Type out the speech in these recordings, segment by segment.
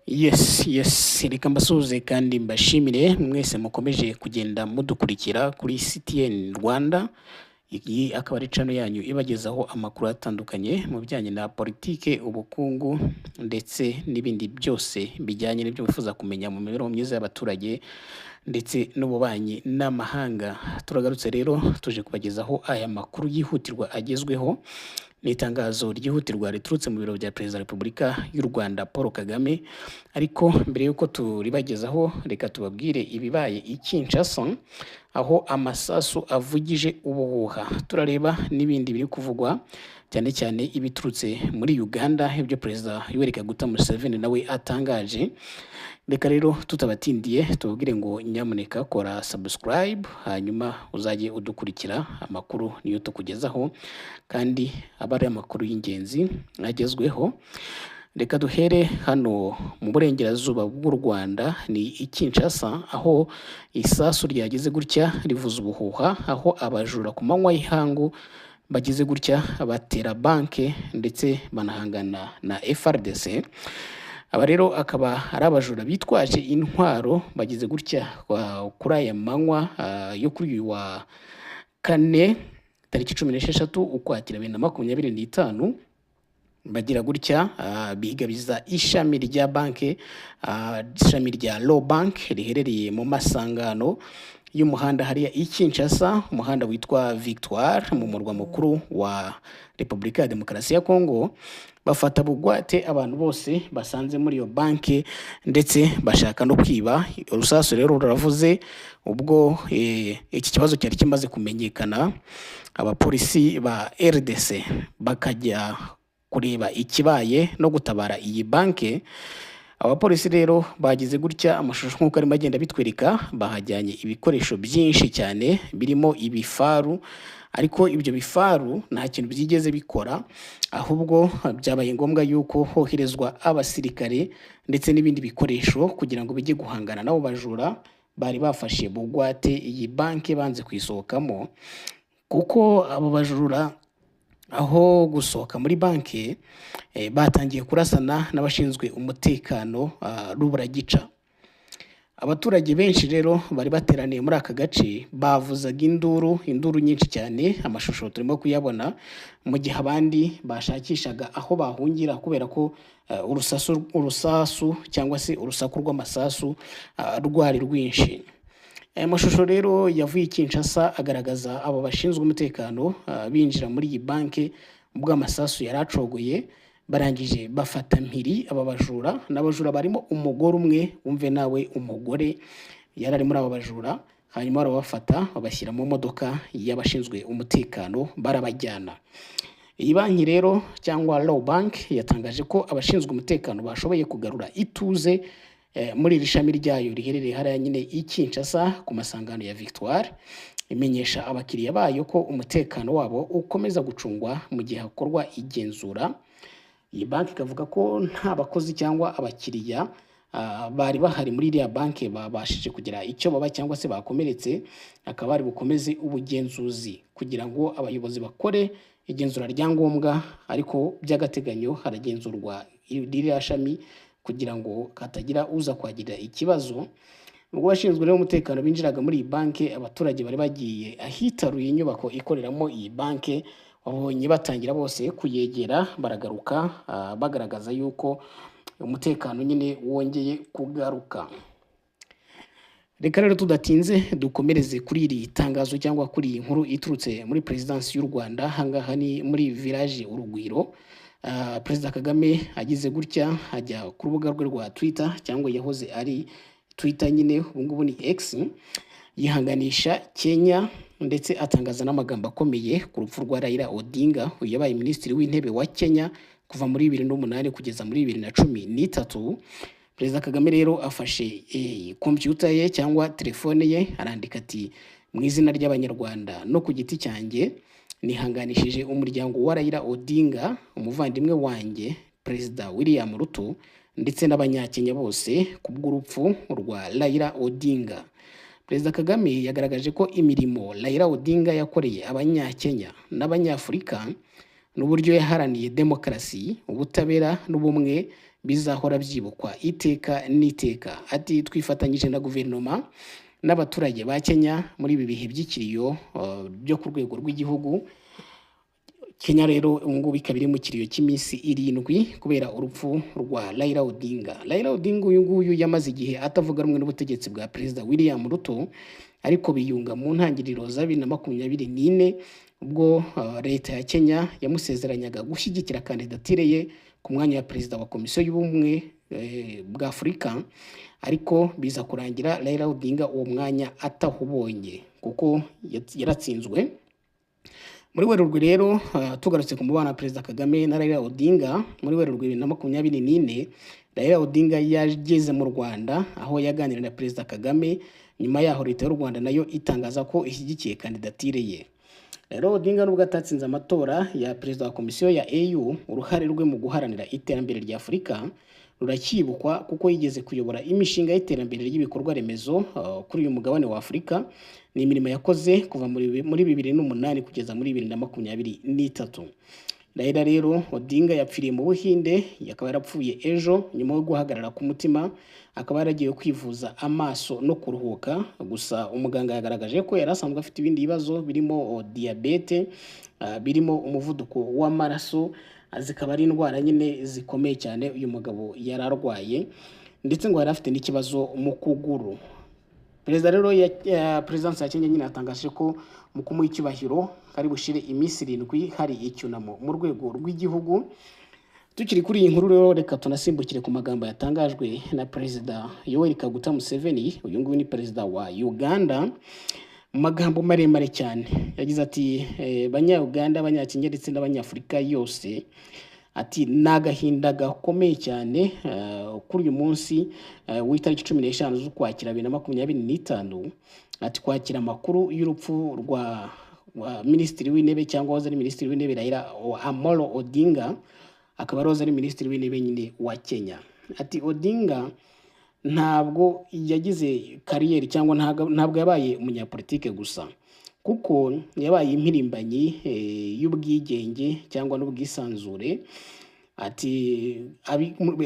Yes, reka mbasuhuze kandi mbashimire mwese mukomeje kugenda mudukurikira kuri CTN Rwanda. Iyi akaba ari channel yanyu ibagezaho amakuru atandukanye mu bijyanye na politike, ubukungu ndetse n'ibindi byose bijyanye n'ibyo bifuza kumenya mu mibereho myiza y'abaturage ndetse n'ububanyi n'amahanga. Turagarutse rero tuje kubagezaho aya makuru yihutirwa agezweho. Ni itangazo ryihutirwa riturutse mu biro bya Perezida wa Repubulika y'u Rwanda Paul Kagame. Ariko mbere yuko turibagezaho, reka tubabwire ibibaye i Kinshasa, aho amasasu avugije ubuhuha. Turareba n'ibindi biri kuvugwa, cyane cyane ibiturutse muri Uganda, ibyo Perezida Yoweri Kaguta Museveni nawe atangaje. Reka rero tutabatindiye tubabwire ngo nyamuneka kora subscribe, hanyuma uzajye udukurikira amakuru niyo tukugezaho, kandi aba ari amakuru y'ingenzi agezweho. Reka duhere hano mu burengerazuba bw'u Rwanda, ni i Kinshasa, aho isasu ryageze gutya rivuza ubuhuha, aho abajura ku manywa y'ihangu bageze gutya batera banke ndetse banahangana na FRDC. Aba rero akaba ari abajura bitwaje intwaro bageze gutya kuri aya manywa yo kuri uyu wa kane tariki 16 Ukwakira 2025, bagira gutya bigabiza ishami rya banke, ishami rya Law Bank riherereye mu masangano y'umuhanda hariya i Kinshasa, umuhanda witwa Victoire mu murwa mukuru wa Repubulika ya Demokarasi ya Kongo. Bafata bugwate abantu bose basanze muri iyo banke ndetse bashaka no kwiba. Urusasu rero ruravuze ubwo iki kibazo cyari kimaze kumenyekana. Abapolisi ba RDC bakajya kureba ikibaye no gutabara iyi banke. Abapolisi rero bagize gutya, amashusho nk'uko arimo agenda bitwereka, bahajyanye ibikoresho byinshi cyane birimo ibifaru, ariko ibyo bifaru nta kintu byigeze bikora, ahubwo byabaye ngombwa yuko hoherezwa abasirikare ndetse n'ibindi bikoresho kugira ngo bijye guhangana nabo bajura bari bafashe bugwate iyi banke banze kwisohokamo. Kuko abo bajura aho gusohoka muri banke batangiye kurasana n'abashinzwe umutekano ruburagica. Abaturage benshi rero bari bateraniye muri aka gace bavuzaga induru nyinshi cyane. Amashusho turimo kuyabona, mu gihe abandi bashakishaga aho bahungira kubera ko urusasu cyangwa se urusaku rw'amasasu rwari rwinshi. Aya mashusho rero yavuye i Kinshasa agaragaza abo bashinzwe umutekano binjira muri iyi banke ubwo amasasu yaracogoye, barangije bafata mpiri aba bajura. N'abajura barimo umugore umwe, umve nawe umugore yari ari muri abo bajura. Hanyuma barabafata babashyira mu modoka y'abashinzwe umutekano barabajyana. Iyi banki rero cyangwa Law Bank yatangaje ko abashinzwe umutekano bashoboye kugarura ituze muri iri shami ryayo riherereye hariya nyine i Kinshasa ku masangano ya Victoire. Imenyesha abakiriya bayo ko umutekano wabo ukomeza gucungwa mu gihe hakorwa igenzura. Iyi banki ikavuga ko nta bakozi cyangwa abakiriya bari bahari muri iriya banki babashije kugira icyo baba cyangwa se bakomeretse. Akaba bari bukomeze ubugenzuzi kugira ngo abayobozi bakore igenzura rya ngombwa, ariko by'agateganyo haragenzurwa iriya shami kugira ngo hatagira uza kwagirira ikibazo. Ubwo bashinzwe rero umutekano binjiraga muri iyi banki, abaturage bari bagiye ahitaruye inyubako ikoreramo iyi banki, babonye batangira bose kuyegera, baragaruka bagaragaza yuko umutekano nyine wongeye kugaruka. Reka rero tudatinze dukomereze kuri iri tangazo cyangwa kuri iyi nkuru iturutse muri Perezidansi y'u Rwanda. Hangaha ni muri village Urugwiro. Perezida Kagame agize gutya ajya ku rubuga rwe rwa Twitter, cyangwa yahoze ari Twitter nyine, ubu ngubu ni X, yihanganisha Kenya ndetse atangaza n'amagambo akomeye ku rupfu rwa Raila Odinga, uyu yabaye minisitiri w'intebe wa Kenya kuva muri 2008 kugeza muri 2013. Perezida Kagame rero afashe computer ye cyangwa telefone ye, arandika ati: mu izina ry'Abanyarwanda no ku giti cyanjye nihanganishije umuryango wa Raila Odinga, umuvandimwe wanjye Perezida William Ruto, ndetse n'Abanyakenya bose kubw'urupfu rwa Raila Odinga. Perezida Kagame yagaragaje ko imirimo Raila Odinga yakoreye Abanyakenya n'Abanyafurika n'uburyo yaharaniye demokarasi, ubutabera n'ubumwe bizahora byibukwa iteka n'iteka. Ati twifatanyije na guverinoma n'abaturage ba Kenya muri ibi bihe by'ikiriyo byo ku rwego rw'igihugu. Kenya rero ngubu ikaba iri mu kiriyo cy'iminsi 7 kubera urupfu rwa Raila Odinga. Raila Odinga uyu nguyu yamaze igihe atavuga rumwe n'ubutegetsi bwa Perezida William Ruto, ariko biyunga mu ntangiriro za 2024 ubwo leta ya Kenya yamusezeranyaga gushyigikira kandidatire ye ku mwanya wa perezida wa komisiyo y'ubumwe bwa Afurika, ariko biza kurangira Raila Odinga uwo mwanya atahubonye kuko yaratsinzwe. Muri Werurwe rero tugarutse ku mubano wa Perezida Kagame na Raila Odinga, muri Werurwe 2024 Raila Odinga yageze mu Rwanda aho yaganira na Perezida Kagame. Nyuma yaho leta y'u Rwanda nayo itangaza ko ishyigikiye kandidatire ye. Raila Odinga nubwo atatsinze amatora ya perezida wa komisiyo ya AU, uruhare rwe mu guharanira iterambere rya Afurika ruracyibukwa kuko yigeze kuyobora imishinga y'iterambere ry'ibikorwa remezo kuri uyu mugabane wa Afurika. Ni imirimo yakoze kuva muri 2008 kugeza muri 2023. Raila rero Odinga yapfiriye mu Buhinde, yakaba yarapfuye ejo nyuma yo guhagarara ku mutima, akaba yaragiye kwivuza amaso no kuruhuka. Gusa umuganga yagaragaje ko yari asanzwe afite ibindi bibazo birimo diabete, birimo umuvuduko w'amaraso, zikaba ari indwara nyine zikomeye cyane uyu mugabo yararwaye, ndetse ngo yari afite n'ikibazo mu kuguru. Perezida rero ya Presidence ya Kenya nyine yatangaje ko mu kumuha icyubahiro kari bushire iminsi 7 hari icyunamo mu rwego rw'igihugu. Tukiri kuri iyi nkuru rero, reka tunasimbukire ku magambo yatangajwe na Perezida Yoweri Kaguta Museveni. Uyu nguyu ni perezida wa Uganda. Mu magambo maremare cyane yagize ati Banya-Uganda, Abanya-Kenya ndetse n'Abanyafurika yose, ati nagahinda gakomeye cyane kuri uyu munsi w'itariki 15 z'Ukwakira 2025, ati kwakira amakuru y'urupfu rwa Minisitiri w'Intebe cyangwa wahoze ari Minisitiri w'Intebe Raila Amolo Odinga, akaba wahoze ari Minisitiri w'Intebe nyine wa Kenya. Ati Odinga ntabwo yagize kariyeri cyangwa ntabwo yabaye umunyapolitike gusa, kuko yabaye impirimbanyi y'ubwigenge cyangwa n'ubwisanzure. Ati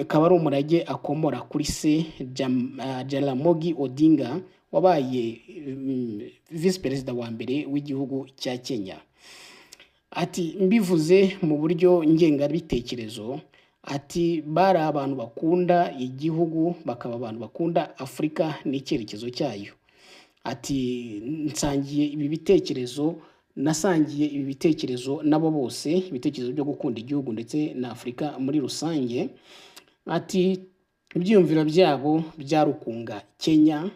akaba ari umurage akomora kuri se Jaramogi Odinga wabaye vice perezida wa mbere w'igihugu cya Kenya. Ati mbivuze mu buryo ngengabitekerezo, ati bari abantu bakunda igihugu, bakaba abantu bakunda Afurika n'icyerekezo cyayo. Ati nsangiye ibi bitekerezo, nasangiye ibi bitekerezo nabo bose, ibitekerezo byo gukunda igihugu ndetse na Afurika muri rusange. Ati ibyiyumviro byabo byarukunga Kenya,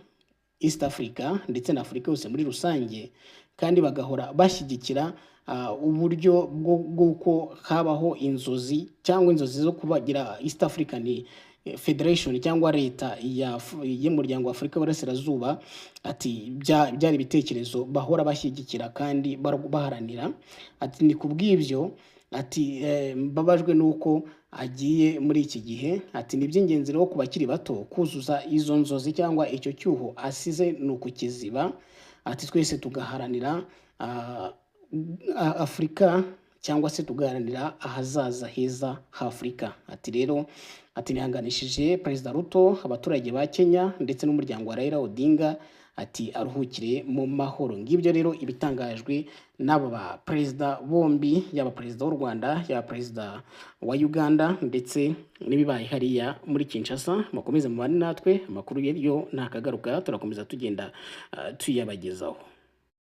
East Africa ndetse na Afurika yose muri rusange, kandi bagahora bashyigikira uburyo bw'uko habaho inzozi zo kubagira East African Federation cyangwa leta y'umuryango wa Afurika y'Uburasirazuba. Ati byari ibitekerezo bahora bashyigikira kandi baharanira. Ati ni kubw'ibyo, ati mbabajwe nuko agiye muri iki gihe. Ati ni by'ingenzi rero ku bakiri bato kuzuza izo nzozi cyangwa icyo cyuho asize nukukiziba. Ati twese tugaharanira Afurika cyangwa se tugaharanira ahazaza heza h'Afurika. Ati rero nihanganishije Perezida Ruto, abaturage ba Kenya ndetse n'umuryango wa Raila Odinga. Ati aruhukire mu mahoro. Ngibyo rero ibitangajwe n'abo ba perezida bombi, yaba perezida w'u Rwanda, yaba perezida wa Uganda ndetse n'ibibaye hariya muri Kinshasa. Mukomeze mubane natwe, amakuru yo ntakagaruka, turakomeza tugenda tuyabagezaho.